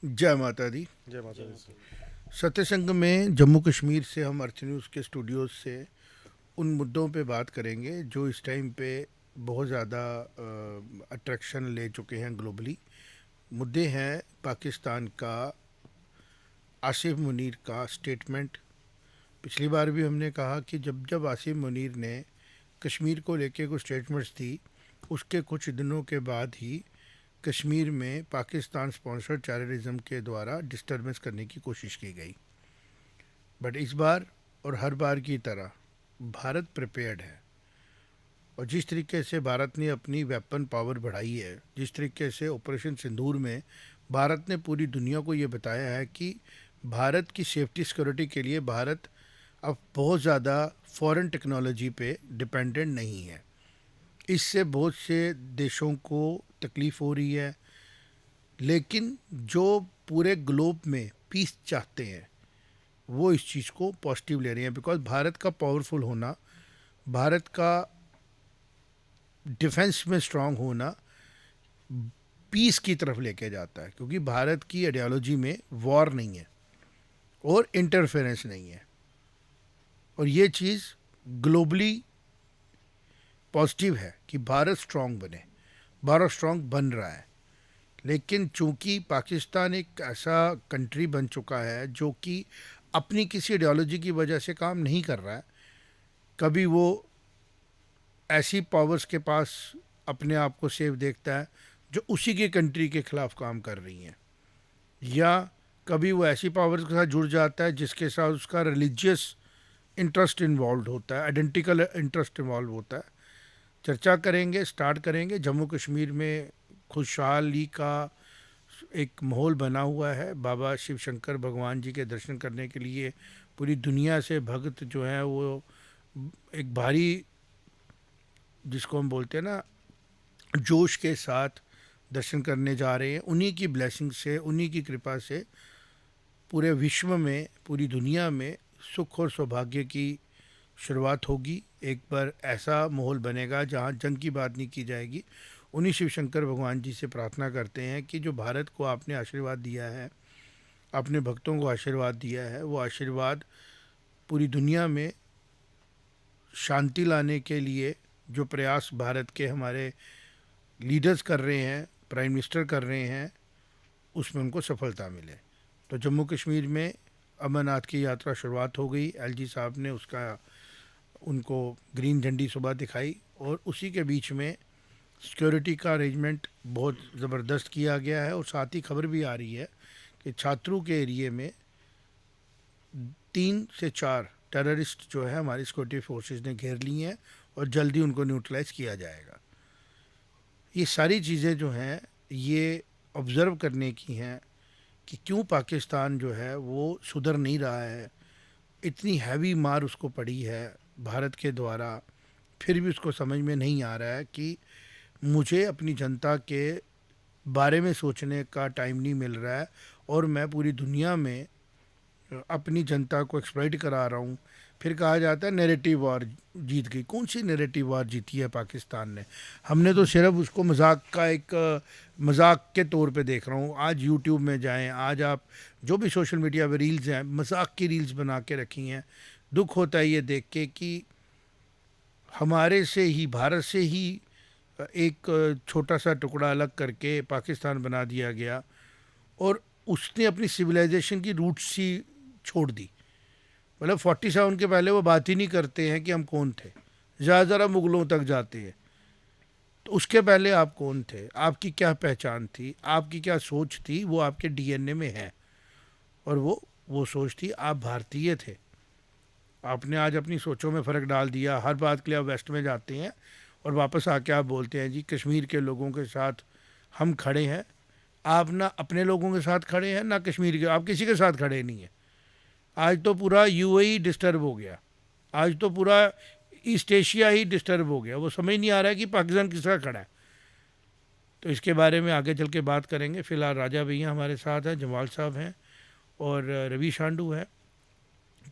जय माता दी। जय माता दी सर। सत्संग में जम्मू कश्मीर से हम अर्थ न्यूज़ के स्टूडियोज से उन मुद्दों पे बात करेंगे जो इस टाइम पे बहुत ज़्यादा अट्रैक्शन ले चुके हैं ग्लोबली। मुद्दे हैं पाकिस्तान का आसिफ मुनीर का स्टेटमेंट। पिछली बार भी हमने कहा कि जब जब आसिफ मुनीर ने कश्मीर को लेके कुछ स्टेटमेंट्स दी, उसके कुछ दिनों के बाद ही कश्मीर में पाकिस्तान स्पॉन्सर्ड टेररिज्म के द्वारा डिस्टर्बेंस करने की कोशिश की गई। बट इस बार और हर बार की तरह भारत प्रिपेयर्ड है। और जिस तरीके से भारत ने अपनी वेपन पावर बढ़ाई है, जिस तरीके से ऑपरेशन सिंदूर में भारत ने पूरी दुनिया को ये बताया है कि भारत की सेफ्टी सिक्योरिटी के लिए भारत अब बहुत ज़्यादा फॉरेन टेक्नोलॉजी पे डिपेंडेंट नहीं है। इससे बहुत से देशों को तकलीफ़ हो रही है, लेकिन जो पूरे ग्लोब में पीस चाहते हैं वो इस चीज़ को पॉजिटिव ले रहे हैं। बिकॉज भारत का पावरफुल होना, भारत का डिफेंस में स्ट्रांग होना पीस की तरफ लेके जाता है, क्योंकि भारत की आइडियोलॉजी में वॉर नहीं है और इंटरफेरेंस नहीं है। और ये चीज़ ग्लोबली पॉजिटिव है कि भारत स्ट्रांग बने। भारत स्ट्रांग बन रहा है, लेकिन चूंकि पाकिस्तान एक ऐसा कंट्री बन चुका है जो कि अपनी किसी आइडियोलॉजी की वजह से काम नहीं कर रहा है, कभी वो ऐसी पावर्स के पास अपने आप को सेफ देखता है जो उसी के कंट्री के खिलाफ काम कर रही हैं, या कभी वो ऐसी पावर्स के साथ जुड़ जाता है जिसके साथ उसका रिलीजियस इंटरेस्ट इन्वॉल्व होता है, आइडेंटिकल इंटरेस्ट इन्वॉल्व होता है। चर्चा करेंगे, स्टार्ट करेंगे। जम्मू कश्मीर में खुशहाली का एक माहौल बना हुआ है। बाबा शिव शंकर भगवान जी के दर्शन करने के लिए पूरी दुनिया से भक्त जो हैं वो एक भारी, जिसको हम बोलते हैं ना, जोश के साथ दर्शन करने जा रहे हैं। उन्हीं की ब्लेसिंग से, उन्हीं की कृपा से पूरे विश्व में, पूरी दुनिया में सुख और सौभाग्य की शुरुआत होगी। एक बार ऐसा माहौल बनेगा जहाँ जंग की बात नहीं की जाएगी। उन्हीं शिव शंकर भगवान जी से प्रार्थना करते हैं कि जो भारत को आपने आशीर्वाद दिया है, अपने भक्तों को आशीर्वाद दिया है, वो आशीर्वाद पूरी दुनिया में शांति लाने के लिए जो प्रयास भारत के हमारे लीडर्स कर रहे हैं, प्राइम मिनिस्टर कर रहे हैं, उसमें उनको सफलता मिले। तो जम्मू कश्मीर में अमरनाथ की यात्रा शुरुआत हो गई। एलजी साहब ने उसका उनको ग्रीन झंडी सुबह दिखाई, और उसी के बीच में सिक्योरिटी का अरेंजमेंट बहुत ज़बरदस्त किया गया है। और साथ ही खबर भी आ रही है कि छात्रों के एरिए में 3 से 4 टेररिस्ट जो है हमारी सिक्योरिटी फोर्सेस ने घेर ली हैं, और जल्दी उनको न्यूट्रलाइज किया जाएगा। ये सारी चीज़ें जो हैं ये ऑब्ज़र्व करने की हैं कि क्यों पाकिस्तान जो है वो सुधर नहीं रहा है। इतनी हैवी मार उसको पड़ी है भारत के द्वारा, फिर भी उसको समझ में नहीं आ रहा है कि मुझे अपनी जनता के बारे में सोचने का टाइम नहीं मिल रहा है, और मैं पूरी दुनिया में अपनी जनता को एक्सप्लॉइट करा रहा हूँ। फिर कहा जाता है नैरेटिव वॉर जीत गई। कौन सी नैरेटिव वॉर जीती है पाकिस्तान ने? हमने तो सिर्फ उसको मजाक का एक मजाक के तौर पे देख रहा हूँ। आज यूट्यूब में जाएं, आज आप जो भी सोशल मीडिया पे रील्स हैं, मजाक की रील्स बना के रखी हैं। दुख होता है ये देख के कि हमारे से ही, भारत से ही एक छोटा सा टुकड़ा अलग करके पाकिस्तान बना दिया गया, और उसने अपनी सिविलाइजेशन की रूट्स ही छोड़ दी। मतलब 47 के पहले वो बात ही नहीं करते हैं कि हम कौन थे। ज़्यादा मुग़लों तक जाते हैं, तो उसके पहले आप कौन थे, आपकी क्या पहचान थी, आपकी क्या सोच थी, वो आपके डीएनए में है। और वो सोच थी, आप भारतीय थे। आपने आज अपनी सोचों में फ़र्क डाल दिया। हर बात के लिए आप वेस्ट में जाते हैं, और वापस आके आप बोलते हैं जी कश्मीर के लोगों के साथ हम खड़े हैं। आप ना अपने लोगों के साथ खड़े हैं, ना कश्मीर के, आप किसी के साथ खड़े नहीं हैं। आज तो पूरा यूएई डिस्टर्ब हो गया, आज तो पूरा ईस्ट एशिया ही डिस्टर्ब हो गया। वो समझ नहीं आ रहा है कि पाकिस्तान किस तरह खड़ा है। तो इसके बारे में आगे चल के बात करेंगे। फ़िलहाल राजा भैया हमारे साथ हैं, जमाल साहब हैं, और रवि शांडू है,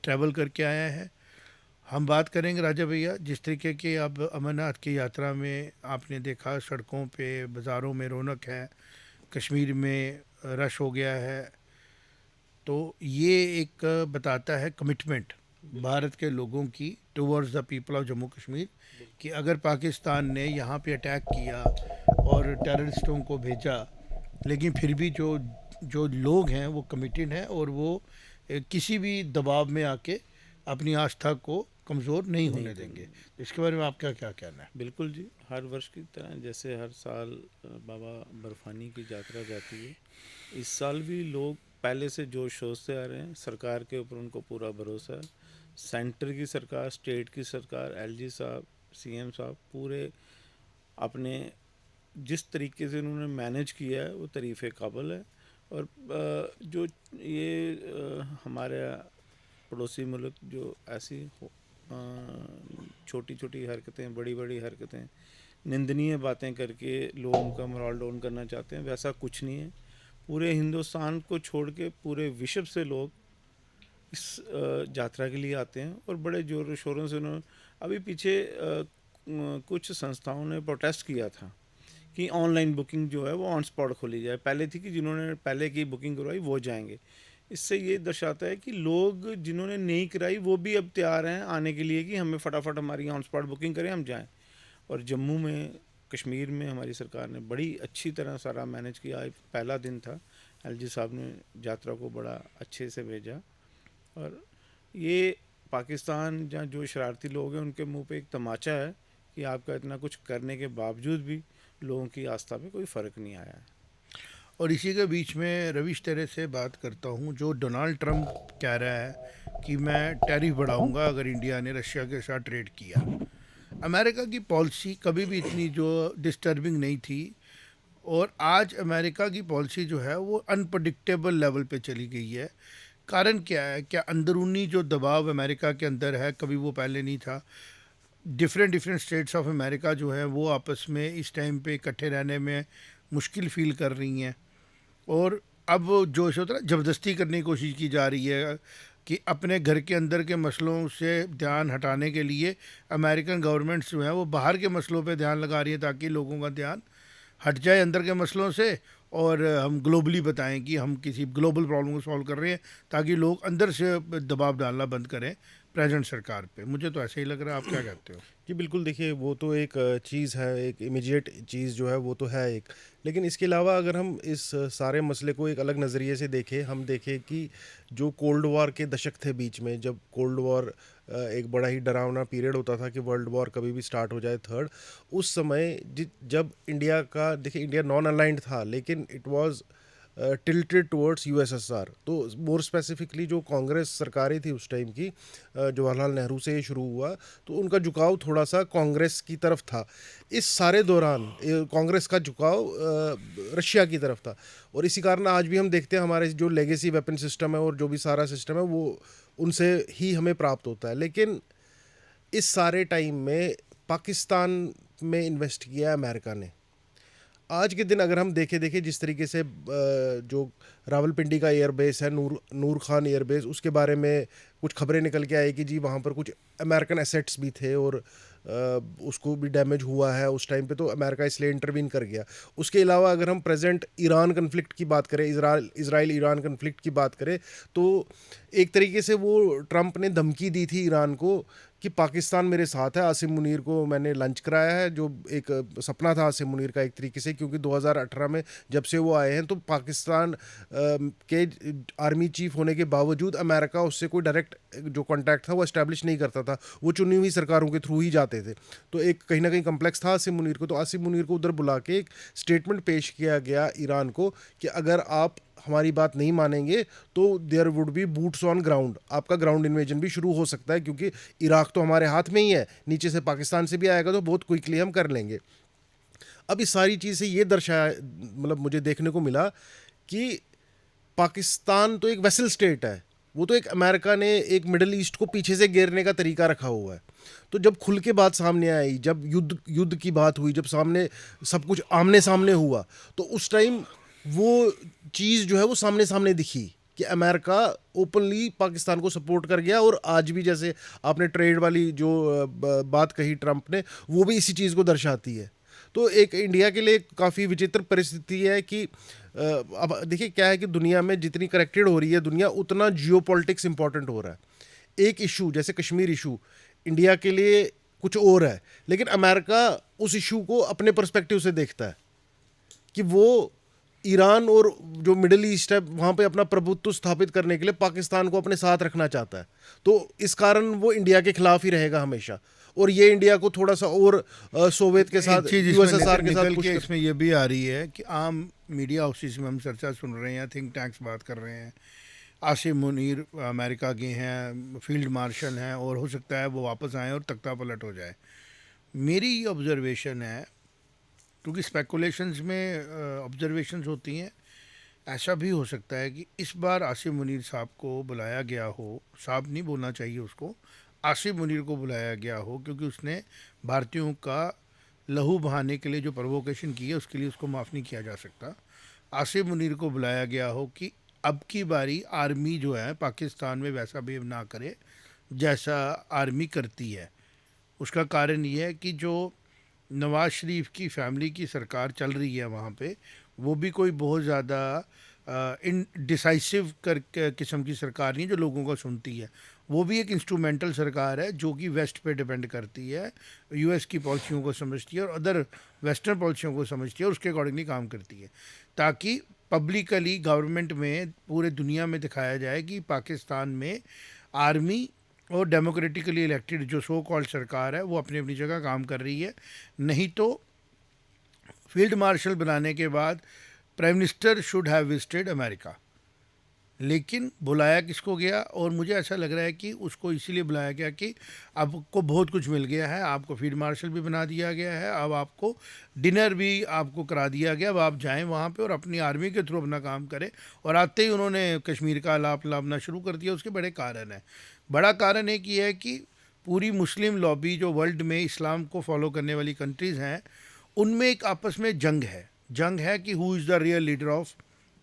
ट्रैवल करके आया है। हम बात करेंगे राजा भैया, जिस तरीके की अब अमरनाथ की यात्रा में आपने देखा सड़कों पे, बाज़ारों में रौनक है। कश्मीर में रश हो गया है। तो ये एक बताता है कमिटमेंट भारत के लोगों की towards the people of Jammu Kashmir, कि अगर पाकिस्तान ने यहाँ पे अटैक किया और टेररिस्टों को भेजा, लेकिन फिर भी जो जो लोग हैं वो कमिटेड हैं और वो किसी भी दबाव में आके अपनी आस्था को कमज़ोर नहीं नहीं होने तो देंगे। तो इसके बारे में आपका क्या कहना है? बिल्कुल जी, हर वर्ष की तरह जैसे हर साल बाबा बर्फानी की यात्रा जाती है, इस साल भी लोग पहले से जोश शोश से आ रहे हैं। सरकार के ऊपर उनको पूरा भरोसा है। सेंटर की सरकार, स्टेट की सरकार, एलजी साहब, सीएम साहब पूरे अपने जिस तरीके से उन्होंने मैनेज किया है वो तारीफ़ काबिल है। और जो ये हमारे पड़ोसी मुल्क जो ऐसी छोटी छोटी हरकतें, बड़ी बड़ी हरकतें, निंदनीय बातें करके लोगों का मोरल डाउन करना चाहते हैं, वैसा कुछ नहीं है। पूरे हिंदुस्तान को छोड़ के पूरे विश्व से लोग इस यात्रा के लिए आते हैं और बड़े जोरों शोरों से उन्होंने अभी पीछे कुछ संस्थाओं ने प्रोटेस्ट किया था कि ऑनलाइन बुकिंग जो है वो ऑन स्पॉट खोली जाए। पहले थी कि जिन्होंने पहले की बुकिंग करवाई वो जाएंगे। इससे ये दर्शाता है कि लोग जिन्होंने नहीं कराई वो भी अब तैयार हैं आने के लिए कि हमें फटाफट हमारी ऑन स्पॉट बुकिंग करें, हम जाएं। और जम्मू में, कश्मीर में हमारी सरकार ने बड़ी अच्छी तरह सारा मैनेज किया। आज पहला दिन था, एलजी साहब ने यात्रा को बड़ा अच्छे से भेजा। और ये पाकिस्तान जहाँ जो शरारती लोग हैं उनके मुंह पे एक तमाचा है कि आपका इतना कुछ करने के बावजूद भी लोगों की आस्था पे कोई फ़र्क नहीं आया है। और इसी के बीच में रविश तेरे से बात करता हूँ, जो डोनाल्ड ट्रंप कह रहा है कि मैं टैरिफ बढ़ाऊंगा अगर इंडिया ने रशिया के साथ ट्रेड किया। अमेरिका की पॉलिसी कभी भी इतनी जो डिस्टर्बिंग नहीं थी, और आज अमेरिका की पॉलिसी जो है वो अनप्रडिक्टेबल लेवल पे चली गई है। कारण क्या है? क्या अंदरूनी जो दबाव अमेरिका के अंदर है, कभी वो पहले नहीं था। Different different states of America जो है वो आपस में इस टाइम पे इकट्ठे रहने में मुश्किल फील कर रही हैं। और अब जो होता है ज़बरदस्ती करने की कोशिश की जा रही है कि अपने घर के अंदर के मसलों से ध्यान हटाने के लिए अमेरिकन गवर्नमेंट्स जो हैं वो बाहर के मसलों पे ध्यान लगा रही है, ताकि लोगों का ध्यान हट जाए अंदर के मसलों से और हम ग्लोबली बताएं कि हम किसी ग्लोबल प्रॉब्लम को सॉल्व कर रहे हैं, ताकि लोग अंदर से दबाव डालना बंद करें प्रेजेंट सरकार पे। मुझे तो ऐसे ही लग रहा है, आप क्या कहते हो? जी बिल्कुल, देखिए वो तो एक चीज़ है, एक इमीडिएट चीज़ जो है वो तो है एक। लेकिन इसके अलावा अगर हम इस सारे मसले को एक अलग नज़रिए से देखें, हम देखें कि जो कोल्ड वॉर के दशक थे बीच में, जब कोल्ड वॉर एक बड़ा ही डरावना पीरियड होता था कि वर्ल्ड वॉर कभी भी स्टार्ट हो जाए थर्ड, उस समय जब इंडिया का, देखिए इंडिया नॉन अलाइंड था लेकिन it was tilted towards USSR. तो मोर स्पेसिफिकली जो कांग्रेस सरकारें थी उस टाइम की, जवाहरलाल नेहरू से ये शुरू हुआ, तो उनका झुकाव थोड़ा सा कांग्रेस की तरफ था। इस सारे दौरान कांग्रेस का झुकाव रशिया की तरफ था। और इसी कारण आज भी हम देखते हैं हमारे जो लेगेसी वेपन सिस्टम है और जो भी सारा सिस्टम है वो उनसे ही हमें प्राप्त होता है। लेकिन इस सारे टाइम में पाकिस्तान में इन्वेस्ट किया है अमेरिका ने। आज के दिन अगर हम देखें जिस तरीके से जो रावलपिंडी का एयरबेस है, नूर खान एयरबेस, उसके बारे में कुछ खबरें निकल के आई कि जी वहाँ पर कुछ अमेरिकन एसेट्स भी थे और उसको भी डैमेज हुआ है उस टाइम पे, तो अमेरिका इसलिए इंटरवीन कर गया। उसके अलावा अगर हम प्रेजेंट ईरान कन्फ्लिक्ट की बात करें, इजराइल ईरान कन्फ्लिक्ट की बात करें, तो एक तरीके से वो ट्रंप ने धमकी दी थी ईरान को कि पाकिस्तान मेरे साथ है। आसिम मुनीर को मैंने लंच कराया है, जो एक सपना था आसिम मुनीर का एक तरीके से, क्योंकि 2018 में जब से वो आए हैं तो पाकिस्तान के आर्मी चीफ होने के बावजूद अमेरिका उससे कोई डायरेक्ट जो कॉन्टैक्ट था वो इस्टेब्लिश नहीं करता था, वो चुनी हुई सरकारों के थ्रू ही जाते थे। तो एक कहीं ना कहीं कम्प्लेक्स था आसिम मुनीर को। तो आसिम मुनीर को उधर बुला के एक स्टेटमेंट पेश किया गया ईरान को कि अगर आप हमारी बात नहीं मानेंगे तो there would be boots on ground, आपका ग्राउंड इन्वेजन भी शुरू हो सकता है, क्योंकि इराक तो हमारे हाथ में ही है, नीचे से पाकिस्तान से भी आएगा तो बहुत क्विकली हम कर लेंगे। अब इस सारी चीज़ से ये दर्शाया, मतलब मुझे देखने को मिला कि पाकिस्तान तो एक वेसल स्टेट है, वो तो एक अमेरिका ने एक मिडिल ईस्ट को पीछे से घेरने का तरीका रखा हुआ है। तो जब खुल के बात सामने आई, जब युद्ध की बात हुई, जब सामने सब कुछ आमने सामने हुआ, तो उस टाइम वो चीज़ जो है वो सामने सामने दिखी कि अमेरिका ओपनली पाकिस्तान को सपोर्ट कर गया। और आज भी जैसे आपने ट्रेड वाली जो बात कही ट्रंप ने, वो भी इसी चीज़ को दर्शाती है। तो एक इंडिया के लिए काफ़ी विचित्र परिस्थिति है कि अब देखिए क्या है कि दुनिया में जितनी कनेक्टेड हो रही है दुनिया, उतना जियोपॉलिटिक्स इंपॉर्टेंट हो रहा है। एक इशू जैसे कश्मीर इशू इंडिया के लिए कुछ और है, लेकिन अमेरिका उस इशू को अपने पर्सपेक्टिव से देखता है कि वो ईरान और जो मिडिल ईस्ट है वहाँ पे अपना प्रभुत्व स्थापित करने के लिए पाकिस्तान को अपने साथ रखना चाहता है। तो इस कारण वो इंडिया के खिलाफ ही रहेगा हमेशा, और ये इंडिया को थोड़ा सा और सोवियत के साथ, एक चीज यूएसएसआर के साथ निकल पुश के कर। इसमें ये भी आ रही है कि आम मीडिया हाउसेस में हम चर्चा सुन रहे हैं, थिंक टैंक्स बात कर रहे हैं, आसिम मुनीर अमेरिका के हैं, फील्ड मार्शल हैं, और हो सकता है वो वापस आएँ और तख्ता पलट हो जाए। मेरी ऑब्जर्वेशन है, क्योंकि स्पेकुलेशंस में ऑब्जर्वेशंस होती हैं, ऐसा भी हो सकता है कि इस बार आसिम मुनीर साहब को बुलाया गया हो, साहब नहीं बोलना चाहिए उसको, आसिम मुनीर को बुलाया गया हो, क्योंकि उसने भारतीयों का लहू बहाने के लिए जो प्रोवोकेशन की है उसके लिए उसको माफ़ नहीं किया जा सकता। आसिम मुनीर को बुलाया गया हो कि अब की बारी आर्मी जो है पाकिस्तान में वैसा बिहेव ना करे जैसा आर्मी करती है। उसका कारण ये है कि जो नवाज़ शरीफ की फैमिली की सरकार चल रही है वहाँ पे, वो भी कोई बहुत ज़्यादा इन डिसाइसिव कर किस्म की सरकार नहीं है जो लोगों को सुनती है। वो भी एक इंस्ट्रूमेंटल सरकार है जो कि वेस्ट पे डिपेंड करती है, यूएस की पॉलिसियों को समझती है और अदर वेस्टर्न पॉलिसियों को समझती है और उसके अकॉर्डिंगली काम करती है, ताकि पब्लिकली गवर्नमेंट में पूरे दुनिया में दिखाया जाए कि पाकिस्तान में आर्मी और डेमोक्रेटिकली इलेक्टेड जो सो कॉल्ड सरकार है वो अपनी अपनी जगह काम कर रही है। नहीं तो फील्ड मार्शल बनाने के बाद prime minister should have visited America, लेकिन बुलाया किसको गया? और मुझे ऐसा लग रहा है कि उसको इसीलिए बुलाया गया कि आपको बहुत कुछ मिल गया है, आपको फील्ड मार्शल भी बना दिया गया है, अब आपको डिनर भी आपको करा दिया गया, अब आप जाएं वहाँ पे और अपनी आर्मी के थ्रू अपना काम करें। और आते ही उन्होंने कश्मीर का आलाप लापना शुरू कर दिया। उसके बड़े कारण हैं। बड़ा कारण एक ये है कि पूरी मुस्लिम लॉबी जो वर्ल्ड में इस्लाम को फॉलो करने वाली कंट्रीज़ हैं, उनमें एक आपस में जंग है कि who is the real leader of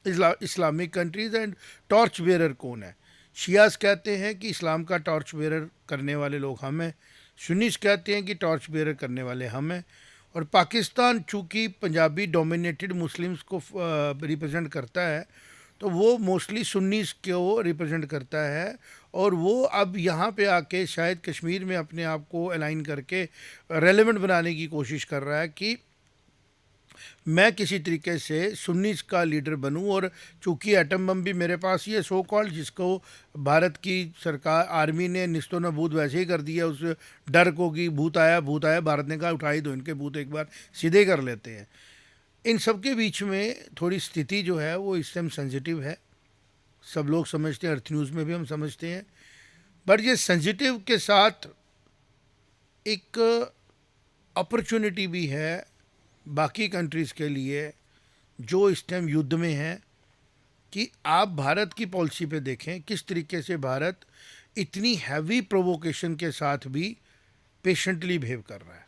Islamic countries and torch bearer कौन है। शियास कहते हैं कि इस्लाम का टॉर्च बेरर करने वाले लोग हम हैं, सुन्नीस कहते हैं कि टॉर्च बेरर करने वाले हम हैं। और पाकिस्तान चूँकि पंजाबी डोमिनेटेड मुस्लिम्स को रिप्रेजेंट करता है, तो वो मोस्टली सुन्नीस को रिप्रेजेंट करता है। और वो अब यहाँ पे आके शायद कश्मीर में अपने आप को अलाइन करके रेलेवेंट बनाने की कोशिश कर रहा है कि मैं किसी तरीके से सुन्नीस का लीडर बनूं। और चूँकि एटम बम भी मेरे पास ही है सो कॉल्ड, जिसको भारत की सरकार आर्मी ने निस्तो नबूद वैसे ही कर दिया उस डर को कि भूत आया, भारत ने कहा उठा ही दो इनके भूत, एक बार सीधे कर लेते हैं। इन सब के बीच में थोड़ी स्थिति जो है वो इस टाइम सेंसिटिव है, सब लोग समझते हैं, अर्थ न्यूज़ में भी हम समझते हैं। बट ये सेंसिटिव के साथ एक अपॉर्चुनिटी भी है बाकी कंट्रीज़ के लिए जो इस टाइम युद्ध में हैं, कि आप भारत की पॉलिसी पे देखें किस तरीके से भारत इतनी हैवी प्रोवोकेशन के साथ भी पेशेंटली बिहेव कर रहा है।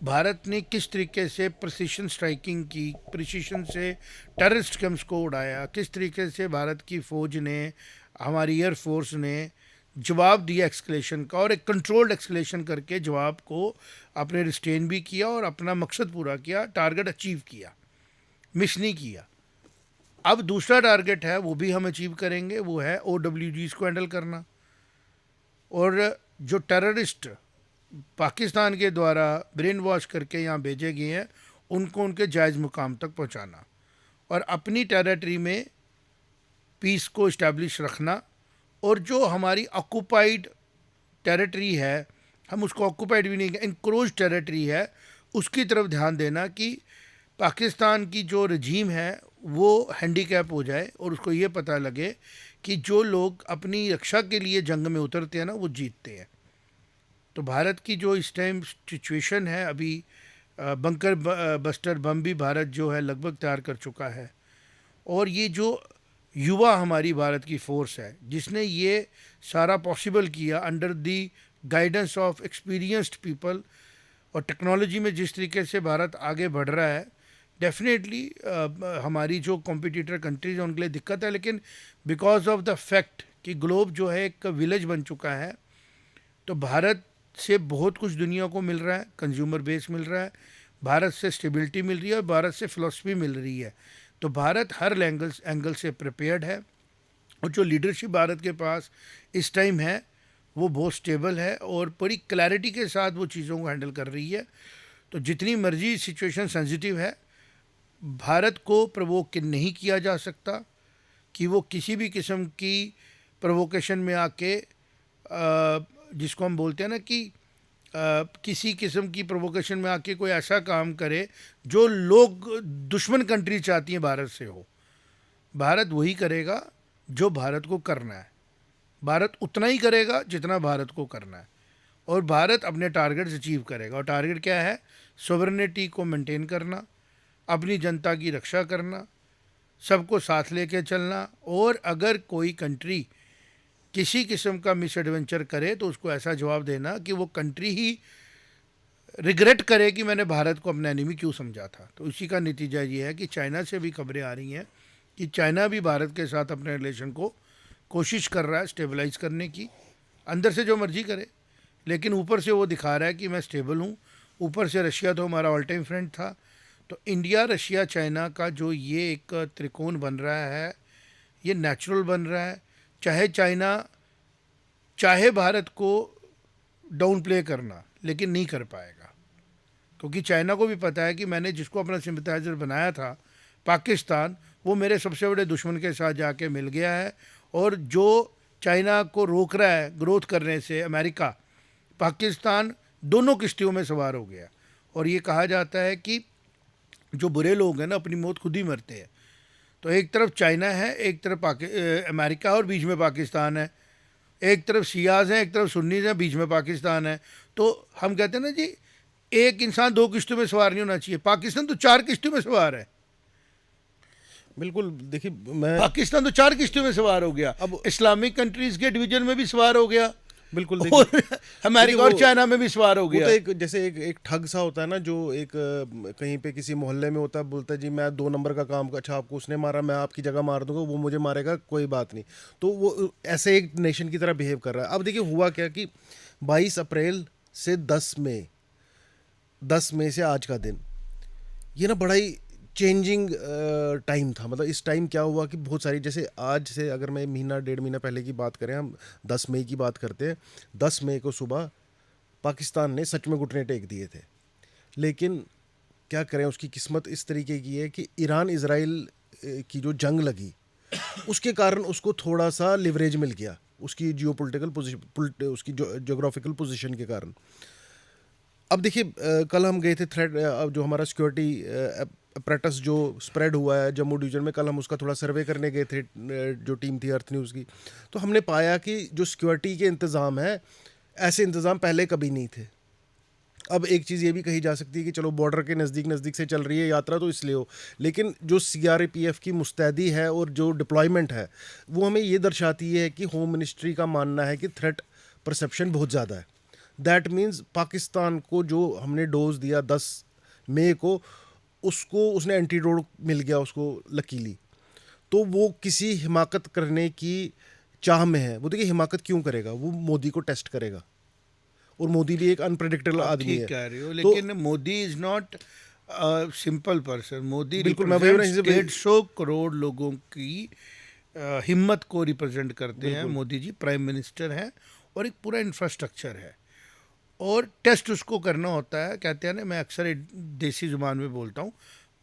भारत ने किस तरीके से प्रिसीशन स्ट्राइकिंग की, प्रिसीशन से टेररिस्ट कैंप्स को उड़ाया, किस तरीके से भारत की फ़ौज ने, हमारी एयर फोर्स ने जवाब दिया एक्सकलेशन का, और एक कंट्रोल्ड एक्सकलेशन करके जवाब को आपने रिस्टेन भी किया और अपना मकसद पूरा किया, टारगेट अचीव किया, मिस नहीं किया। अब दूसरा टारगेट है वो भी हम अचीव करेंगे, वो है OWGs को हैंडल करना, और जो टेररिस्ट पाकिस्तान के द्वारा ब्रेन वॉश करके यहाँ भेजे गए हैं उनको उनके जायज़ मुकाम तक पहुँचाना, और अपनी टेरिटरी में पीस को इस्टेब्लिश रखना। और जो हमारी ऑक्यूपाइड टेरिटरी है, हम उसको ऑक्यूपाइड भी नहीं, इनक्रोच टेरिटरी है, उसकी तरफ ध्यान देना कि पाकिस्तान की जो रजीम है वो हैंडीकैप हो जाए और उसको ये पता लगे कि जो लोग अपनी रक्षा के लिए जंग में उतरते हैं ना वो जीतते हैं। तो भारत की जो इस टाइम सिचुएशन है, अभी बंकर बस्टर बम भी भारत जो है लगभग तैयार कर चुका है। और ये जो युवा हमारी भारत की फ़ोर्स है जिसने ये सारा पॉसिबल किया under the guidance of experienced people, और टेक्नोलॉजी में जिस तरीके से भारत आगे बढ़ रहा है, डेफिनेटली हमारी जो कॉम्पिटिटर कंट्रीज हैं उनके लिए दिक्कत है। लेकिन बिकॉज ऑफ द फैक्ट कि ग्लोब जो है एक विलेज बन चुका है, तो भारत से बहुत कुछ दुनिया को मिल रहा है, कंज्यूमर बेस मिल रहा है, भारत से स्टेबिलिटी मिल रही है और भारत से फिलॉसफी मिल रही है। तो भारत हर एंगल से प्रिपेयर्ड है और जो लीडरशिप भारत के पास इस टाइम है वो बहुत स्टेबल है और बड़ी क्लैरिटी के साथ वो चीज़ों को हैंडल कर रही है। तो जितनी मर्जी सिचुएशन सेंसिटिव है, भारत को प्रोवोक नहीं किया जा सकता कि वो किसी भी किस्म की प्रोवोकेशन में आके जिसको हम बोलते हैं ना कि किसी किस्म की प्रोवोकेशन में आके कोई ऐसा काम करे जो लोग दुश्मन कंट्री चाहती हैं भारत से हो। भारत वही करेगा जो भारत को करना है, भारत उतना ही करेगा जितना भारत को करना है और भारत अपने टारगेट्स अचीव करेगा। और टारगेट क्या है? सॉवरेनिटी को मेंटेन करना, अपनी जनता की रक्षा करना, सबको साथ लेके चलना और अगर कोई कंट्री किसी किस्म का मिस एडवेंचर करे तो उसको ऐसा जवाब देना कि वो कंट्री ही रिग्रेट करे कि मैंने भारत को अपना एनिमी क्यों समझा था। तो इसी का नतीजा ये है कि चाइना से भी खबरें आ रही हैं कि चाइना भी भारत के साथ अपने रिलेशन को कोशिश कर रहा है स्टेबलाइज करने की, अंदर से जो मर्जी करे, लेकिन ऊपर से वो दिखा रहा है कि मैं स्टेबल हूँ। ऊपर से रशिया तो हमारा ऑल टाइम फ्रेंड था। तो इंडिया, रशिया, चाइना का जो ये एक त्रिकोण बन रहा है, ये नेचुरल बन रहा है। चाहे चाइना चाहे भारत को डाउन प्ले करना, लेकिन नहीं कर पाएगा, क्योंकि चाइना को भी पता है कि मैंने जिसको अपना सिंपथाइजर बनाया था पाकिस्तान, वो मेरे सबसे बड़े दुश्मन के साथ जाके मिल गया है। और जो चाइना को रोक रहा है ग्रोथ करने से, अमेरिका, पाकिस्तान दोनों किश्तियों में सवार हो गया। और ये कहा जाता है कि जो बुरे लोग हैं ना अपनी मौत खुद ही मरते हैं। तो एक तरफ चाइना है, एक तरफ अमेरिका और बीच में पाकिस्तान है। एक तरफ शियाज हैं, एक तरफ सुन्नीज हैं, बीच में पाकिस्तान है। तो हम कहते हैं ना जी, एक इंसान दो किश्तों में सवार नहीं होना चाहिए। पाकिस्तान तो 4 किश्तों में सवार है। बिल्कुल, देखिए मैं पाकिस्तान तो 4 किश्तों में सवार हो गया, अब इस्लामिक कंट्रीज के डिवीजन में भी सवार हो गया, बिल्कुल और अमेरिका और चाइना में भी सवार हो वो गया। तो एक जैसे एक ठग सा होता है ना, जो एक कहीं पे किसी मोहल्ले में होता है, बोलता है जी मैं 2 नंबर का काम, अच्छा आपको उसने मारा, मैं आपकी जगह मार दूंगा, वो मुझे मारेगा, कोई बात नहीं। तो वो ऐसे एक नेशन की तरह बिहेव कर रहा है। अब देखिए हुआ क्या कि 22 अप्रैल से 10 मई से आज का दिन, ये ना बड़ा ही चेंजिंग टाइम था। मतलब इस टाइम क्या हुआ कि बहुत सारी, जैसे आज से अगर मैं महीना 1.5 महीना पहले की बात करें, हम 10 मई की बात करते हैं। 10 मई को सुबह पाकिस्तान ने सच में घुटने टेक दिए थे, लेकिन क्या करें, उसकी किस्मत इस तरीके की है कि ईरान इजराइल की जो जंग लगी उसके कारण उसको थोड़ा सा लिवरेज मिल गया, उसकी जियोपॉलिटिकल पोजीशन, उसकी ज्योग्राफिकल पोजीशन के कारण। अब देखिए कल हम गए थे थ्रेड, जो हमारा सिक्योरिटी अप्रेटस जो स्प्रेड हुआ है जम्मू डिवीजन में, कल हम उसका थोड़ा सर्वे करने गए थे, जो टीम थी अर्थ न्यूज़ की। तो हमने पाया कि जो सिक्योरिटी के इंतज़ाम है, ऐसे इंतज़ाम पहले कभी नहीं थे। अब एक चीज़ ये भी कही जा सकती है कि चलो बॉर्डर के नज़दीक से चल रही है यात्रा तो इसलिए हो, लेकिन जो CRPF की मुस्तैदी है और जो डिप्लॉयमेंट है, वो हमें ये दर्शाती है कि होम मिनिस्ट्री का मानना है कि थ्रेट परसेप्शन बहुत ज़्यादा है। दैट मीन्स पाकिस्तान को जो हमने डोज दिया 10 मई को, उसको उसने एंटीडोट मिल गया उसको लकीली। तो वो किसी हिमाकत करने की चाह में है। वो देखिए हिमाकत क्यों करेगा, वो मोदी को टेस्ट करेगा, और मोदी भी एक अनप्रेडिक्टेबल आदमी है। कह रहे हो, लेकिन Modi is not simple person. Modi बिल्कुल, मैं वही 150 करोड़ लोगों की हिम्मत को रिप्रेजेंट करते हैं। मोदी जी प्राइम मिनिस्टर हैं और एक पूरा इंफ्रास्ट्रक्चर है, और टेस्ट उसको करना होता है। कहते हैं ना, मैं अक्सर एक देसी जुबान में बोलता हूँ,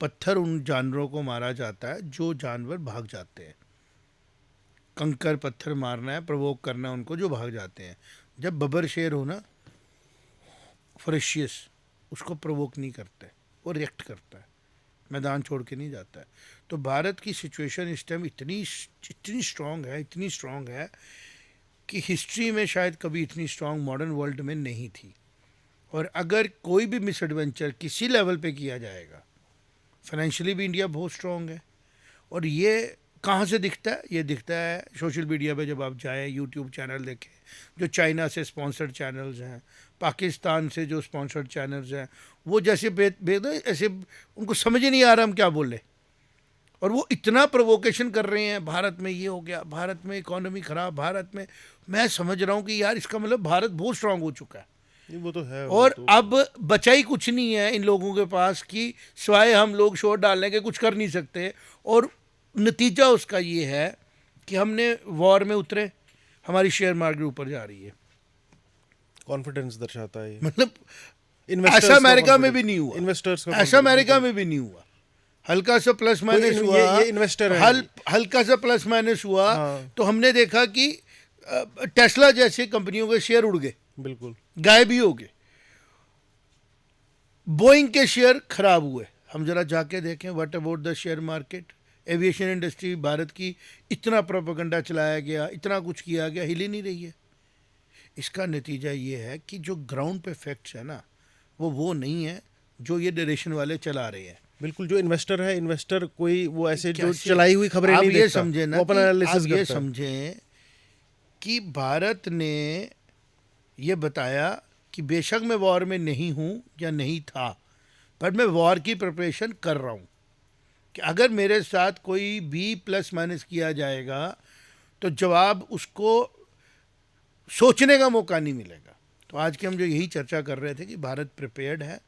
पत्थर उन जानवरों को मारा जाता है जो जानवर भाग जाते हैं। कंकर पत्थर मारना है, प्रवोक करना है उनको जो भाग जाते हैं। जब बबर शेर हो ना, फरेशियस, उसको प्रवोक नहीं करता है, वो रिएक्ट करता है, मैदान छोड़ के नहीं जाता है। तो भारत की सिचुएशन इस टाइम इतनी स्ट्रॉन्ग है कि हिस्ट्री में शायद कभी इतनी स्ट्रॉन्ग मॉडर्न वर्ल्ड में नहीं थी। और अगर कोई भी मिस एडवेंचर किसी लेवल पे किया जाएगा, फाइनेंशियली भी इंडिया बहुत स्ट्रॉन्ग है। और ये कहाँ से दिखता है? ये दिखता है सोशल मीडिया पे। जब आप जाएँ, यूट्यूब चैनल देखें, जो चाइना से स्पॉन्सर्ड चैनल्स हैं, पाकिस्तान से जो स्पॉन्सर्ड चैनल्स हैं, वो जैसे ऐसे उनको समझ ही नहीं आ रहा हम क्या बोले, और वो इतना प्रोवोकेशन कर रहे हैं, भारत में ये हो गया, भारत में इकोनॉमी ख़राब, भारत में। मैं समझ रहा हूँ कि यार इसका मतलब भारत बहुत स्ट्रांग हो चुका है। वो तो है। और तो अब बचा ही कुछ नहीं है इन लोगों के पास कि सिवाय हम लोग शोर डालने के कुछ कर नहीं सकते। और नतीजा उसका ये है कि हमने वॉर में उतरे, हमारी शेयर मार्केट ऊपर जा रही है। कॉन्फिडेंस दर्शाता है ये। मतलब इन्वेस्टर्स ऐसा का अमेरिका में confidence- भी नहीं हुआ, इन्वेस्टर्स का ऐसा confidence, अमेरिका बिल्कुल। में भी नहीं हुआ। हल्का सा प्लस माइनस ये- हुआ, ये investor है। हल्का सा प्लस माइनस हुआ, हाँ। तो हमने देखा कि टेस्ला जैसी कंपनियों के शेयर उड़ गए, बिल्कुल। गायब ही हो गए। बोइंग के शेयर खराब हुए। हम जरा जाके देखें what about the share market, aviation industry Bharat की इतना प्रोपेगेंडा चलाया गया, इतना कुछ किया गया, हिल ही नहीं रही है। इसका नतीजा ये है कि जो ग्राउंड पे फैक्ट्स है ना, वो नहीं है जो ये डायरेक्शन वाले चला रहे हैं। बिल्कुल, जो इन्वेस्टर है, इन्वेस्टर कोई वो ऐसे जो कैसे- चलाई हुई खबरें आप नहीं ये देखता, समझे ना वो अपना कि एनालिसिस आप ये करता है। समझें कि भारत ने ये बताया कि बेशक मैं वॉर में नहीं हूँ या नहीं था, पर मैं वॉर की प्रिपरेशन कर रहा हूँ कि अगर मेरे साथ कोई भी प्लस माइनस किया जाएगा तो जवाब उसको सोचने का मौका नहीं मिलेगा। तो आज की हम जो यही चर्चा कर रहे थे कि भारत प्रिपेयर्ड है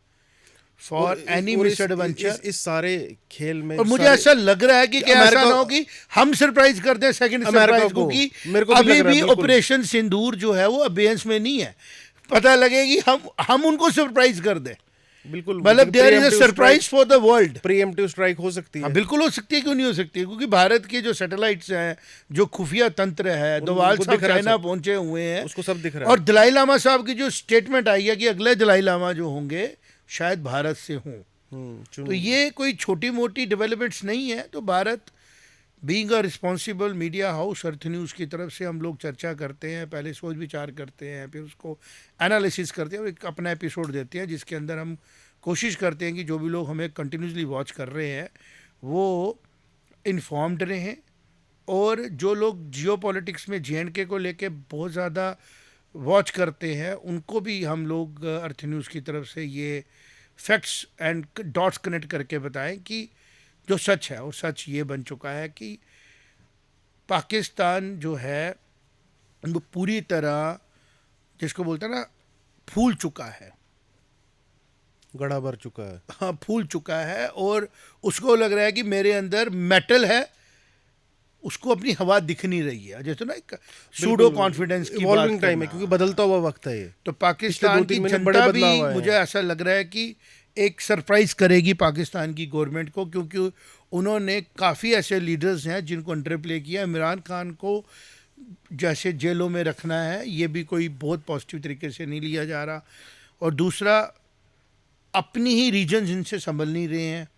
फॉर और एनी और मिसएडवेंचर। इस सारे खेल में और मुझे सारे- ऐसा लग रहा है कि क्या ऐसा अमेरिका- ना हो कि हम सरप्राइज कर दें सेकंड अमेरिका सरप्राइज को, को। कि मेरे को भी लग अभी रहा है, भी बिल्कुल। ऑपरेशन सिंदूर जो है वो अबेयंस में नहीं है। पता लगे कि हम उनको सरप्राइज कर दें। बिल्कुल, मतलब there is a surprise for the world. Preemptive strike हो सकती है। हाँ बिल्कुल हो सकती है, क्यों नहीं हो सकती है? क्योंकि भारत के जो सैटेलाइट्स हैं, जो खुफिया तंत्र है, दोवाल उनको साहब दिख रहा है चाइना सब। पहुंचे हुए हैं, उसको सब दिख रहा है। और दलाई लामा साहब की जो स्टेटमेंट आई है कि अगले दलाई लामा जो होंगे शायद भारत से हों, तो ये कोई छोटी मोटी डेवलपमेंट्स नहीं है। तो Bharat being a responsible media house, earth news की तरफ से हम लोग चर्चा करते हैं, पहले सोच विचार करते हैं, फिर उसको एनालिसिस करते हैं और एक अपना एपिसोड देते हैं जिसके अंदर हम कोशिश करते हैं कि जो भी लोग हमें कंटिन्यूसली वॉच कर रहे हैं वो इन्फॉर्म्ड रहें। और जो लोग जियो पॉलिटिक्स में JNK को लेके बहुत ज़्यादा वॉच करते हैं उनको भी हम लोग अर्थ न्यूज़ की तरफ से ये फैक्ट्स एंड डॉट्स कनेक्ट करके बताएं कि जो सच है, और सच ये बन चुका है कि पाकिस्तान जो है वो पूरी तरह जिसको बोलते हैं ना फूल चुका है, गड़ा भर चुका है। हाँ फूल चुका है। और उसको लग रहा है कि मेरे अंदर मेटल है, उसको अपनी हवा दिख नहीं रही है। जैसे ना एक सूडो कॉन्फिडेंस की बात इवॉल्विंग टाइम है, करना। क्योंकि बदलता हुआ वक्त है ये। तो पाकिस्तान पिछले की 2-3 महीने जनता बड़े भी बदलाव आए मुझे हैं। ऐसा लग रहा है कि एक सरप्राइज करेगी पाकिस्तान की गवर्नमेंट को, क्योंकि उन्होंने काफ़ी ऐसे लीडर्स हैं जिनको अंडर प्ले किया। इमरान खान को जैसे जेलों में रखना है, ये भी कोई बहुत पॉजिटिव तरीके से नहीं लिया जा रहा। और दूसरा, अपनी ही रीजन इनसे संभल नहीं रहे हैं,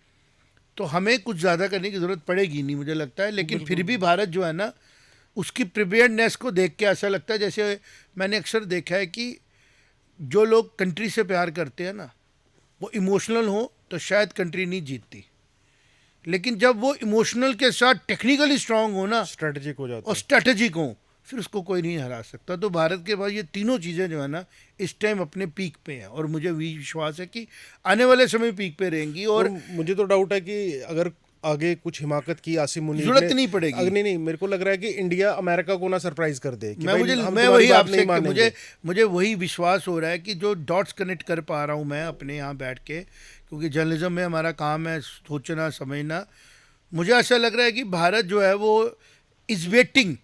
तो हमें कुछ ज़्यादा करने की ज़रूरत पड़ेगी नहीं मुझे लगता है। लेकिन फिर भी भारत जो है ना, उसकी प्रिपेयर्डनेस को देख के ऐसा लगता है, जैसे मैंने अक्सर देखा है कि जो लोग कंट्री से प्यार करते हैं ना, वो इमोशनल हो तो शायद कंट्री नहीं जीतती, लेकिन जब वो इमोशनल के साथ टेक्निकली स्ट्रांग हो ना स्ट्रेटेजिक हो जाता और है। स्ट्रेटेजिक हो, फिर उसको कोई नहीं हरा सकता। तो भारत के पास ये तीनों चीज़ें जो है ना इस टाइम अपने पीक पे हैं, और मुझे विश्वास है कि आने वाले समय पीक पे रहेंगी। और मुझे तो डाउट है कि अगर आगे कुछ हिमाकत की आसिम मुनीर जरूरत ने- नहीं पड़ेगी। नहीं, मेरे को लग रहा है कि इंडिया अमेरिका को ना सरप्राइज कर दे कि मैं भाई मुझे हम मैं तुम्हारी वही बात आपसे नहीं मानेंगे। मुझे वही विश्वास हो रहा है कि जो डॉट्स कनेक्ट कर पा रहा हूँ मैं अपने यहाँ बैठ के, क्योंकि जर्नलिज्म में हमारा काम है सोचना समझना। मुझे ऐसा लग रहा है कि भारत जो है वो इज वेटिंग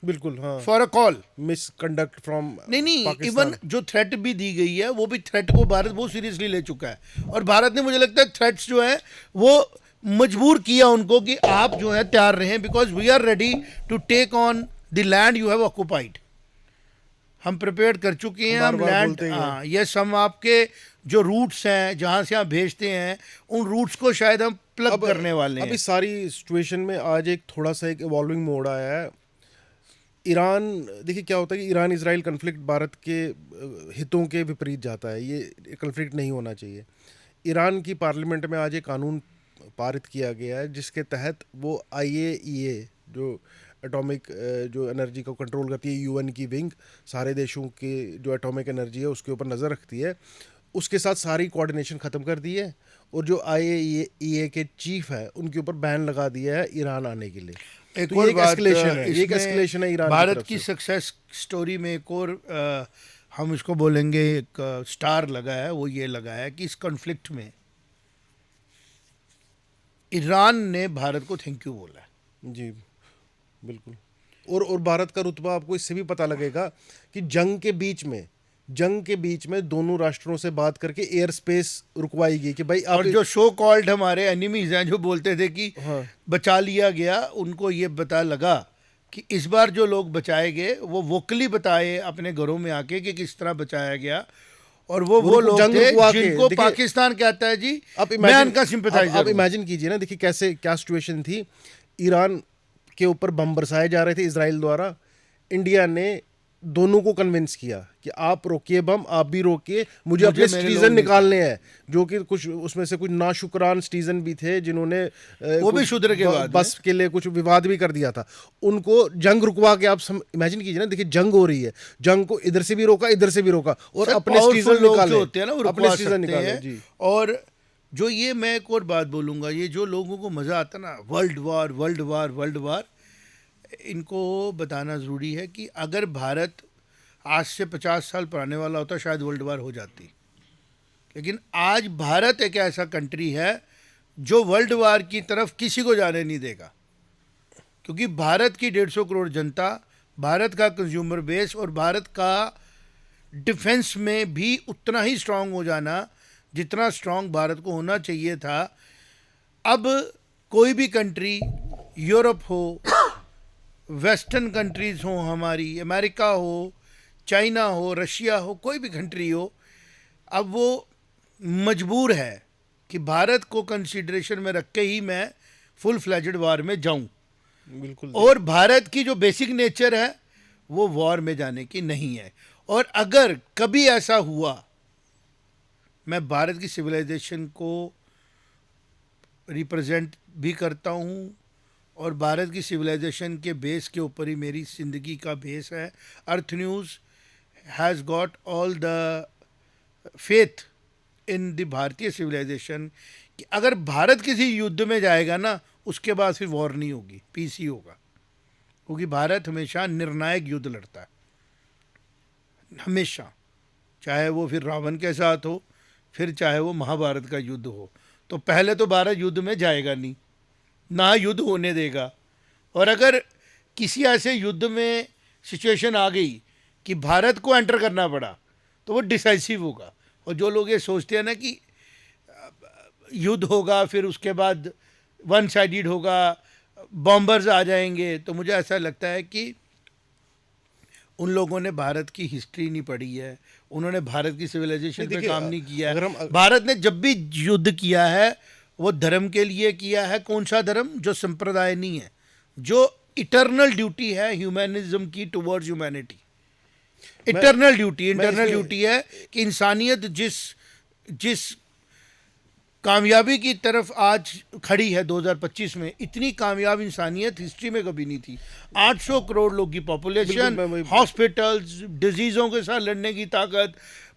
बिल्कुल, हाँ। For a call. Misconduct from नहीं, इवन जो थ्रेट भी दी गई है वो भी थ्रेट को भारत बहुत सीरियसली ले चुका है। और भारत ने मुझे लगता है थ्रेट्स जो है वो मजबूर किया उनको कि आप जो है तैयार रहें, because we are ready to take on the land you have occupied. हम प्रिपेयर कर चुके हैं, हम बार-बार लैंड, बोलते ही हैं। हाँ यस, हम आपके जो रूट्स हैं जहाँ से आप भेजते हैं उन रूट्स को शायद हम प्लग करने वाले अब हैं। इस सारी सिचुएशन में आज एक थोड़ा सा एक इवॉल्विंग मोड आया है। ईरान, देखिए क्या होता है कि ईरान इजराइल कन्फ्लिक्ट भारत के हितों के विपरीत जाता है। ये कन्फ्लिक्ट नहीं होना चाहिए। ईरान की पार्लियामेंट में आज एक कानून पारित किया गया है जिसके तहत वो IAEA जो एटॉमिक जो एनर्जी को कंट्रोल करती है, UN की विंग, सारे देशों के जो एटॉमिक एनर्जी है उसके ऊपर नज़र रखती है, उसके साथ सारी कोऑर्डिनेशन ख़त्म कर दी है। और जो IAEA के चीफ है उनके ऊपर बैन लगा दिया है ईरान आने के लिए। एक तो ये और एक बात, escalation है, ये एक इसमें escalation है ईरान की भारत तरफ की से। सक्सेस स्टोरी में एक और हम इसको बोलेंगे एक स्टार लगा है, वो ये लगा है कि इस कॉन्फ्लिक्ट में ईरान ने भारत को थैंक यू बोला है। जी बिल्कुल। और भारत का रुतबा आपको इससे भी पता लगेगा कि जंग के बीच में दोनों राष्ट्रों से बात करके एयर स्पेस रुकवाई गई कि भाई और आप जो शो कॉल्ड हमारे एनिमीज हैं जो बोलते थे कि हाँ बचा लिया गया, उनको ये पता लगा कि इस बार जो लोग बचाए गए वो वोकली बताए अपने घरों में आके कि किस तरह बचाया गया। और वो लोग जंग थे रुकवा के, जिनको देखिए, पाकिस्तान कहता है जी आप मैं उनका आप सिंपैथाइजर हूं। इमेजिन कीजिए ना, देखिए कैसे क्या सिचुएशन थी। ईरान के ऊपर बम बरसाए जा रहे थे इजराइल द्वारा। इंडिया ने दोनों को कन्विंस किया कि आप रोकिए बम, आप भी रोकिए, मुझे अपने मेरे लोग सिटीजन निकालने हैं। जो कि कुछ उसमें से कुछ नाशुक्रान सिटीजन भी थे जिन्होंने वो भी कुछ शुद्र के बाद बस के लिए कुछ विवाद भी कर दिया था। उनको जंग रुकवा के आप इमेजिन कीजिए ना, देखिए जंग हो रही है, जंग को इधर से भी रोका, इधर से भी रोका, और सर, अपने powerful सिटीजन लोग निकाले, जो होते हैं ना वो अपने रुकवा सिटीजन सकते निकाले हैं। जी। और जो ये मैं एक और बात बोलूंगा, ये जो लोगों को मजा आता ना world war world war world war, इनको बताना ज़रूरी है कि अगर भारत आज से 50 साल पुराने वाला होता शायद वर्ल्ड वार हो जाती। लेकिन आज भारत एक ऐसा कंट्री है जो वर्ल्ड वार की तरफ किसी को जाने नहीं देगा, क्योंकि भारत की 150 करोड़ जनता, भारत का कंज्यूमर बेस और भारत का डिफेंस में भी उतना ही स्ट्रांग हो जाना जितना स्ट्रांग भारत को होना चाहिए था। अब कोई भी कंट्री, यूरोप हो, वेस्टर्न कंट्रीज़ हो, हमारी अमेरिका हो, चाइना हो, रशिया हो, कोई भी कंट्री हो, अब वो मजबूर है कि भारत को कंसीडरेशन में रख के ही मैं फुल फ्लैजेड वार में जाऊं। बिल्कुल। और भारत की जो बेसिक नेचर है वो वॉर में जाने की नहीं है। और अगर कभी ऐसा हुआ, मैं भारत की सिविलाइजेशन को रिप्रेजेंट भी करता हूँ और भारत की सिविलाइजेशन के बेस के ऊपर ही मेरी ज़िंदगी का बेस है। Earth News has got all the faith in the Bharatiya civilisation कि अगर भारत किसी युद्ध में जाएगा ना, उसके बाद फिर वॉर नहीं होगी, पीस ही होगा, क्योंकि भारत हमेशा निर्णायक युद्ध लड़ता है, हमेशा, चाहे वो फिर रावण के साथ हो, फिर चाहे वो महाभारत का युद्ध हो। तो पहले तो भारत युद्ध में जाएगा नहीं, ना युद्ध होने देगा। और अगर किसी ऐसे युद्ध में सिचुएशन आ गई कि भारत को एंटर करना पड़ा तो वो डिसाइसिव होगा। और जो लोग ये सोचते हैं ना कि युद्ध होगा फिर उसके बाद वन साइडेड होगा, बॉम्बर्स आ जाएंगे, तो मुझे ऐसा लगता है कि उन लोगों ने भारत की हिस्ट्री नहीं पढ़ी है, उन्होंने भारत की सिविलाइजेशन पे काम नहीं किया है। भारत ने जब भी युद्ध किया है वो धर्म के लिए किया है। कौन सा धर्म? जो संप्रदाय नहीं है, जो इटर्नल ड्यूटी है ह्यूमैनिज्म की टुवर्ड्स ह्यूमैनिटी। इटर्नल ड्यूटी है कि इंसानियत जिस कामयाबी की तरफ आज खड़ी है 2025 में, इतनी कामयाब इंसानियत हिस्ट्री में कभी नहीं थी। 800 करोड़ लोग की पॉपुलेशन, हॉस्पिटल्स, डिजीज़ों के साथ लड़ने की ताकत,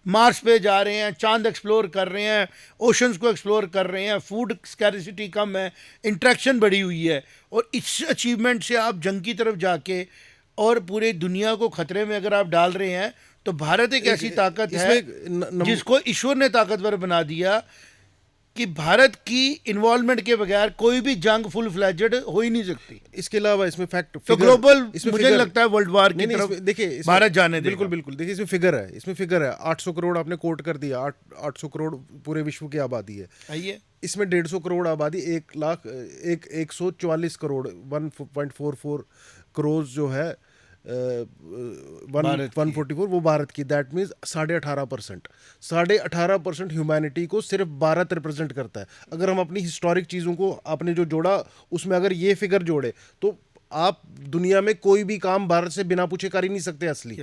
मार्स पे जा रहे हैं, चांद एक्सप्लोर कर रहे हैं, ओशंस को एक्सप्लोर कर रहे हैं, फूड स्कैरिसिटी कम है, इंट्रैक्शन बढ़ी हुई है। और इस अचीवमेंट से आप जंग की तरफ जाके और पूरी दुनिया को खतरे में अगर आप डाल रहे हैं, तो भारत एक ऐसी ताकत है जिसको ईश्वर ने ताकतवर बना दिया कि भारत की इन्वॉल्वमेंट के बगैर कोई भी जंग फुल फ्लैजेड हो ही नहीं सकती। इसके अलावा इसमें फैक्ट तो ग्लोबल मुझे लगता है वर्ल्ड वार की तरफ देखिए भारत जाने देगा। बिल्कुल बिल्कुल। देखिए इसमें फिगर है 800 करोड़ आपने कोट कर दिया। 800 करोड़ पूरे विश्व की आबादी है। आइए, इसमें 150 करोड़ आबादी 144 करोड़ 1.44 करोड़ जो है 144 वो भारत की। दैट मीन्स 18.5% ह्यूमैनिटी को सिर्फ भारत रिप्रेजेंट करता है। अगर हम अपनी हिस्टोरिक चीज़ों को आपने जो जोड़ा उसमें अगर ये फिगर जोड़े तो आप दुनिया में कोई भी काम भारत से बिना पूछे कर ही नहीं सकते असली।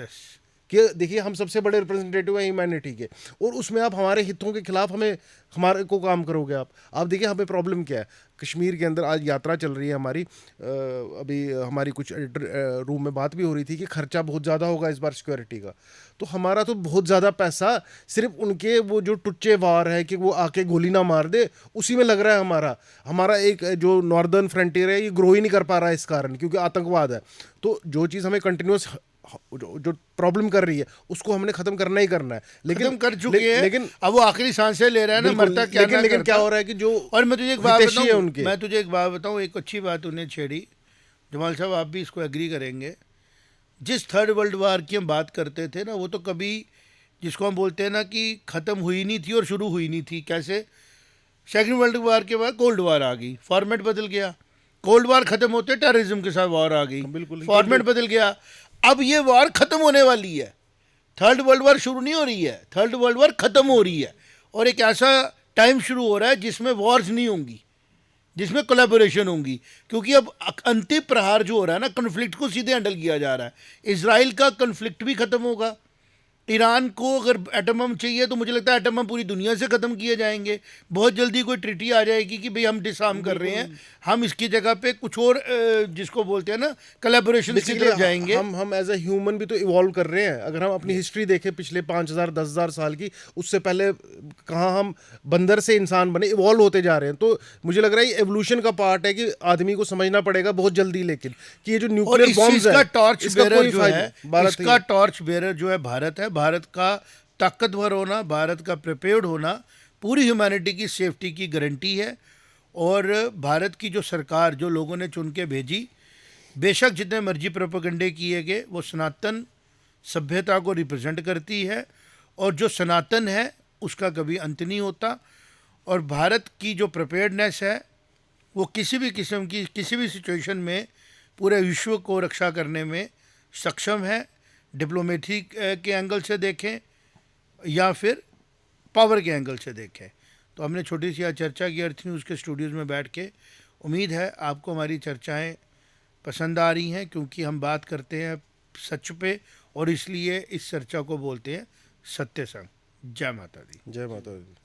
कि देखिए हम सबसे बड़े रिप्रेजेंटेटिव हैं ह्यूमैनिटी के, और उसमें आप हमारे हितों के खिलाफ हमारे को काम करोगे आप देखिए हमें प्रॉब्लम क्या है। कश्मीर के अंदर आज यात्रा चल रही है हमारी, अभी हमारी कुछ रूम में बात भी हो रही थी कि खर्चा बहुत ज़्यादा होगा इस बार सिक्योरिटी का। तो हमारा तो बहुत ज़्यादा पैसा सिर्फ उनके वो जो टुच्चे वार है कि वो आके गोली ना मार दे, उसी में लग रहा है। हमारा एक जो नॉर्दर्न फ्रंटियर है ये ग्रो ही नहीं कर पा रहा है इस कारण, क्योंकि आतंकवाद है। तो जो चीज़ हमें कंटिन्यूस जो प्रॉब्लम कर रही है उसको हमने खत्म करना ही करना है। लेकिन खत्म कर चुके हैं, लेकिन अब वो आखिरी सांसें ले रहा है ना, बिल्कुल, मरता क्या लेकिन ना लेकिन करता। क्या हो रहा है कि जो और मैं तुझे एक बात हितैषी है बताऊं, उनके, मैं तुझे एक बात बताऊं, एक अच्छी बात उन्हें छेड़ी, जमाल साहब आप भी इसको एग्री करेंगे। जिस थर्ड वर्ल्ड वार की हम बात करते थे ना, वो तो कभी, जिसको हम बोलते हैं ना कि ख़त्म हुई नहीं थी और शुरू हुई नहीं थी। कैसे? सेकेंड वर्ल्ड वार के बाद कोल्ड वार आ गई, फॉर्मेट बदल गया। कोल्ड वार ख़त्म होते टेररिज्म के साथ वॉर आ गई, बिल्कुल फॉर्मेट बदल गया। अब ये वॉर ख़त्म होने वाली है, थर्ड वर्ल्ड वार शुरू नहीं हो रही है, थर्ड वर्ल्ड वार ख़त्म हो रही है। और एक ऐसा टाइम शुरू हो रहा है जिसमें वॉर्स नहीं होंगी, जिसमें कोलैबोरेशन होंगी। क्योंकि अब अंतिम प्रहार जो हो रहा है ना, कन्फ्लिक्ट को सीधे हैंडल किया जा रहा है। इजराइल का कन्फ्लिक्ट भी ख़त्म होगा। ईरान को अगर एटम बम चाहिए तो मुझे लगता है एटम बम पूरी दुनिया से ख़त्म किए जाएंगे। बहुत जल्दी कोई ट्रीटी आ जाएगी कि भाई हम डिसआर्म कर रहे हैं, हम इसकी जगह पे कुछ और जिसको बोलते हैं ना कोलैबोरेशन की तरफ जाएंगे। हम एज ए ह्यूमन भी तो इवॉल्व कर रहे हैं। अगर हम अपनी हिस्ट्री देखें पिछले 5,000 10,000 साल की, उससे पहले कहाँ हम बंदर से इंसान बने, इवॉल्व होते जा रहे हैं। तो मुझे लग रहा है ये एवोल्यूशन का पार्ट है कि आदमी को समझना पड़ेगा बहुत जल्दी, लेकिन कि ये जो और न्यूक्लियर इस बॉम्ब्स चीज है का टॉर्च इसका बेरर कोई जो फायदा है, भारत ही इसका है। टॉर्च बेरर जो है भारत है। भारत का ताकतवर होना, भारत का प्रिपेयर्ड होना पूरी ह्यूमैनिटी की सेफ्टी की गारंटी है। और भारत की जो सरकार, जो लोगों ने चुन के भेजी, बेशक जितने मर्जी प्रोपेगेंडे किए गए, वो सनातन सभ्यता को रिप्रेजेंट करती है। और जो सनातन है उसका कभी अंत नहीं होता। और भारत की जो प्रिपेयर्डनेस है वो किसी भी किस्म की, किसी भी सिचुएशन में पूरे विश्व को रक्षा करने में सक्षम है। डिप्लोमेसी के एंगल से देखें या फिर पावर के एंगल से देखें। तो हमने छोटी सी आज चर्चा की अर्थ न्यूज़ के स्टूडियोज़ में बैठ के। उम्मीद है आपको हमारी चर्चाएं पसंद आ रही हैं, क्योंकि हम बात करते हैं सच पे, और इसलिए इस चर्चा को बोलते हैं सत्य संग। जय माता दी। जय माता दी।